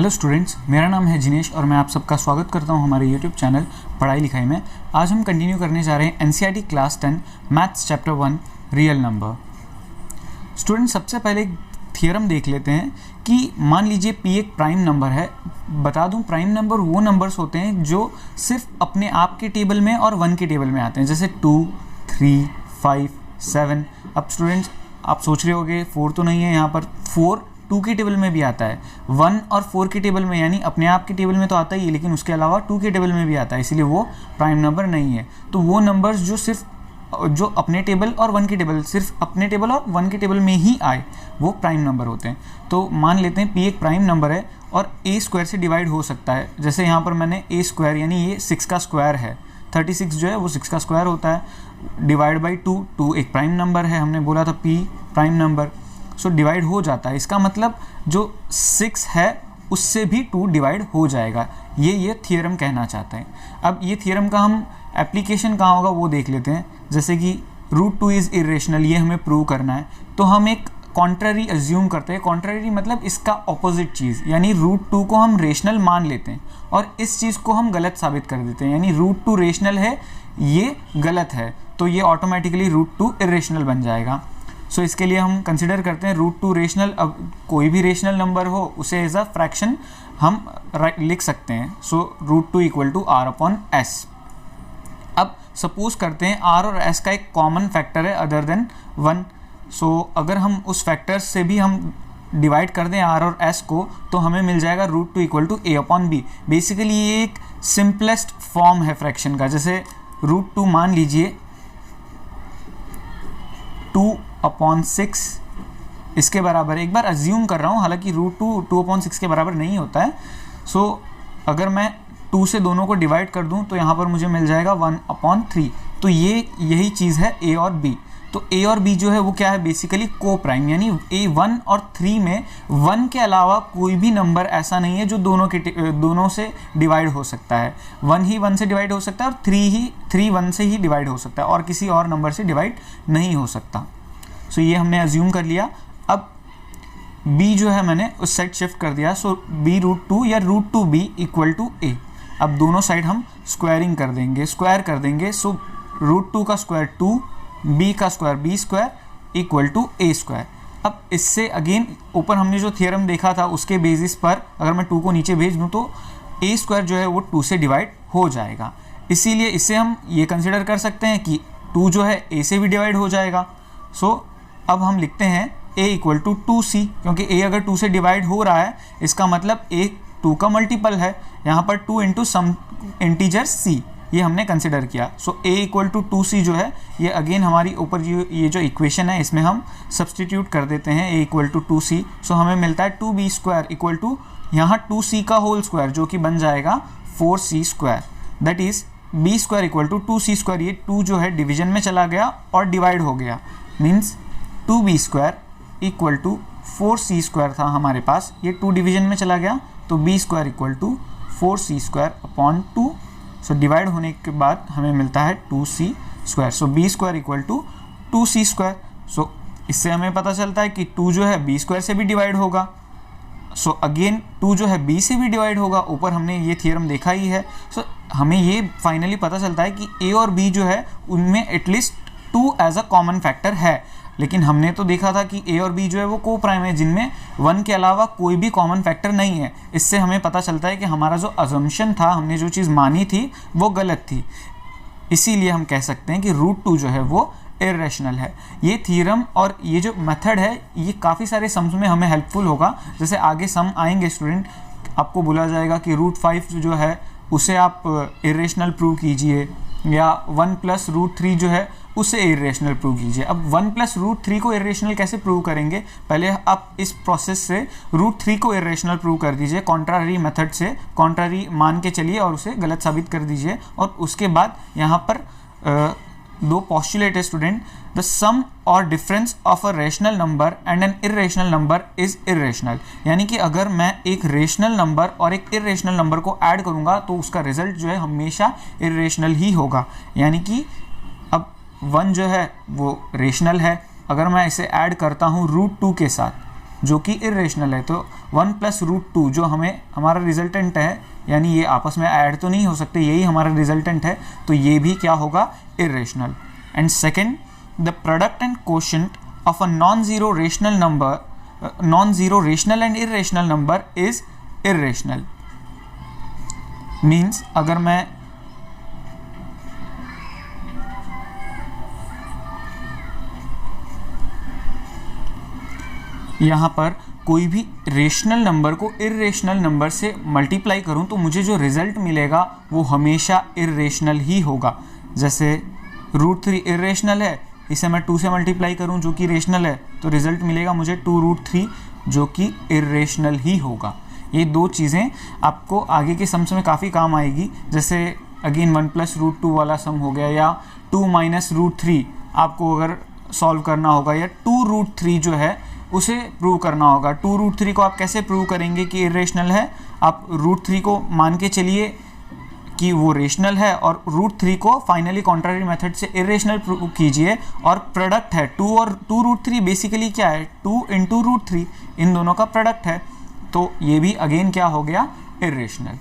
Hello students, मेरा नाम है जिनेश और मैं आप सबका स्वागत करता हूं हमारे यूट्यूब चैनल पढ़ाई लिखाई में। आज हम कंटिन्यू करने जा रहे हैं NCERT class 10 maths chapter 1 real number. Students, सबसे पहले एक थियरम देख लेते हैं कि मान लीजिए p एक प्राइम नंबर है। बता दूं, प्राइम नंबर वो नंबर्स होते हैं जो सिर्फ अपने आप के टेबल में और 1 के टेबल में आते हैं, जैसे 2, 3, 5, 7। अब स्टूडेंट्स आप सोच रहे होंगे 4 तो नहीं है यहाँ पर, 4 2 के टेबल में भी आता है, 1 और 4 के टेबल में, यानी अपने आप के टेबल में तो आता ही है लेकिन उसके अलावा 2 के टेबल में भी आता है, इसीलिए वो प्राइम नंबर नहीं है। तो वो नंबर्स जो सिर्फ जो अपने टेबल और 1 के टेबल, सिर्फ अपने टेबल और 1 के टेबल में ही आए, वो प्राइम नंबर होते हैं। तो मान लेते हैं p एक प्राइम नंबर है और a स्क्वायर से डिवाइड हो सकता है। जैसे यहाँ पर मैंने a स्क्वायर यानी ये 6 का स्क्वायर है, 36 जो है वो 6 का स्क्वायर होता है, डिवाइड बाई 2 एक प्राइम नंबर है, हमने बोला था p prime number, so divide हो जाता है। इसका मतलब जो 6 है उससे भी 2 डिवाइड हो जाएगा, ये थियरम कहना चाहते हैं। अब ये थियरम का हम एप्लीकेशन कहाँ होगा वो देख लेते हैं। जैसे कि √2 इज़ इरेशनल, ये हमें प्रूव करना है, तो हम एक कॉन्ट्ररी अज्यूम करते हैं। कॉन्ट्ररी मतलब इसका ऑपोजिट चीज़, यानी √2 को हम रेशनल मान लेते हैं और इस चीज़ को हम गलत साबित कर देते हैं, यानी √2 रेशनल है, ये गलत है, तो ये ऑटोमेटिकली √2 इरेशनल बन जाएगा। सो इसके लिए हम कंसिडर करते हैं √2 रेशनल। अब कोई भी रेशनल नंबर हो उसे एज अ फ्रैक्शन हम लिख सकते हैं। सो √2 इक्वल टू r/s। अब सपोज करते हैं r और s का एक कॉमन फैक्टर है अदर देन 1। सो अगर हम उस फैक्टर से भी हम डिवाइड कर दें r और s को, तो हमें मिल जाएगा √2 इक्वल टू a/b। बेसिकली ये एक सिंपलेस्ट फॉर्म है फ्रैक्शन का। जैसे √2 मान लीजिए 2/6 इसके बराबर है। एक बार अज्यूम कर रहा हूँ, हालांकि √2 2/6 के बराबर नहीं होता है। सो अगर मैं 2 से दोनों को डिवाइड कर दूं तो यहाँ पर मुझे मिल जाएगा 1/3। तो यही चीज़ है a और b। तो a और b जो है वो क्या है, बेसिकली को प्राइम, यानी a 1 और 3 में 1 के अलावा कोई भी नंबर ऐसा नहीं है जो दोनों से डिवाइड हो सकता है। 1 ही 1 से डिवाइड हो सकता है और 3 1 से ही डिवाइड हो सकता है, और किसी और नंबर से डिवाइड नहीं हो सकता। सो ये हमने अज्यूम कर लिया। अब b जो है मैंने उस साइड शिफ्ट कर दिया। सो b √2 या √2b इक्वल टू a। अब दोनों साइड हम स्क्वायरिंग कर देंगे, स्क्वायर कर देंगे। सो √2 का स्क्वायर 2, b का square b square equal to a square. अब इससे अगेन ऊपर हमने जो थियरम देखा था उसके बेसिस पर अगर मैं 2 को नीचे भेज दूँ तो a स्क्वायर जो है वो 2 से डिवाइड हो जाएगा। इसीलिए इससे हम ये कंसिडर कर सकते हैं कि 2 जो है a से भी डिवाइड हो जाएगा। सो अब हम लिखते हैं a इक्वल टू 2c, क्योंकि a अगर 2 से डिवाइड हो रहा है इसका मतलब a 2 का मल्टीपल है। यहाँ पर 2 इंटू सम इंटीजर c, ये हमने कंसिडर किया। सो a इक्वल टू 2c जो है ये अगेन हमारी ऊपर ये जो इक्वेशन है इसमें हम सब्सटीट्यूट कर देते हैं a इक्वल टू 2c। सो हमें मिलता है 2b स्क्वायर इक्वल टू यहाँ 2c का होल स्क्वायर जो कि बन जाएगा 4c square. That is b square equal to 2c square. ये 2 जो है डिवीजन में चला गया और डिवाइड हो गया, means 2b square equal to 4c square था हमारे पास, ये 2 डिवीजन में चला गया, तो b square equal to 4c square upon 2। So divide होने के बाद हमें मिलता है 2c square. So b square equal to 2c square. So इससे हमें पता चलता है कि 2 जो है b स्क्वायर से भी डिवाइड होगा। सो अगेन 2 जो है b से भी डिवाइड होगा, ऊपर हमने ये थियरम देखा ही है। सो हमें ये फाइनली पता चलता है कि a और b जो है उनमें at least 2 as a common factor है। लेकिन हमने तो देखा था कि a और b जो है वो को प्राइम है, जिनमें 1 के अलावा कोई भी कॉमन फैक्टर नहीं है। इससे हमें पता चलता है कि हमारा जो अजम्पशन था, हमने जो चीज़ मानी थी वो गलत थी। इसीलिए हम कह सकते हैं कि √2 जो है वो इरेशनल है। ये थ्योरम और ये जो मेथड है ये काफ़ी सारे सम्स में हमें हेल्पफुल होगा। जैसे आगे सम आएंगे स्टूडेंट, आपको बोला जाएगा कि √5 जो है उसे आप इरेशनल प्रूव कीजिए, या 1 + √3 जो है उसे इरेशनल प्रूव कीजिए। अब 1 + √3 को इरेशनल कैसे प्रूव करेंगे, पहले आप इस प्रोसेस से √3 को इरेशनल प्रूव कर दीजिए, कॉन्ट्रारी मेथड से कॉन्ट्रारी मान के चलिए और उसे गलत साबित कर दीजिए। और उसके बाद यहाँ पर 2 पोस्टुलेट है स्टूडेंट, द सम और difference of a rational number and an irrational number is irrational. यानी कि अगर मैं एक रेशनल नंबर और एक इरेशनल नंबर को ऐड करूँगा तो उसका रिजल्ट जो है हमेशा इरेशनल ही होगा। यानी कि अब 1 जो है वो रेशनल है, अगर मैं इसे ऐड करता हूँ √2 के साथ, जो कि इरेशनल है। तो 1 प्लस रूट 2 जो हमें हमारा रिजल्टेंट है, यानी ये आपस में ऐड तो नहीं हो सकते, यही हमारा रिजल्टेंट है, तो ये भी क्या होगा, irrational. And second, the product and quotient of a non zero rational number, non zero rational and irrational number is irrational. Means अगर मैं यहाँ पर कोई भी रेशनल नंबर को इरेशनल नंबर से मल्टीप्लाई करूँ तो मुझे जो रिजल्ट मिलेगा वो हमेशा इरेशनल ही होगा। जैसे √3 इरेशनल है, इसे मैं 2 से मल्टीप्लाई करूँ जो कि रेशनल है, तो रिजल्ट मिलेगा मुझे 2√3 जो कि इरेशनल ही होगा। ये दो चीज़ें आपको आगे के सम्स में काफ़ी काम आएगी। जैसे अगेन 1 प्लस √2 वाला सम हो गया, या 2 माइनस √3 आपको अगर सॉल्व करना होगा, या 2√3 जो है उसे प्रूव करना होगा। 2√3 को आप कैसे प्रूव करेंगे कि इरेशनल है? आप √3 को मान के चलिए कि वो रेशनल है, और √3 को फाइनली कॉन्ट्ररी मेथड से इरेशनल प्रूव कीजिए, और प्रोडक्ट है 2 और 2√3 बेसिकली क्या है, 2 इंटू √3, इन दोनों का प्रोडक्ट है, तो ये भी अगेन क्या हो गया, इरेशनल।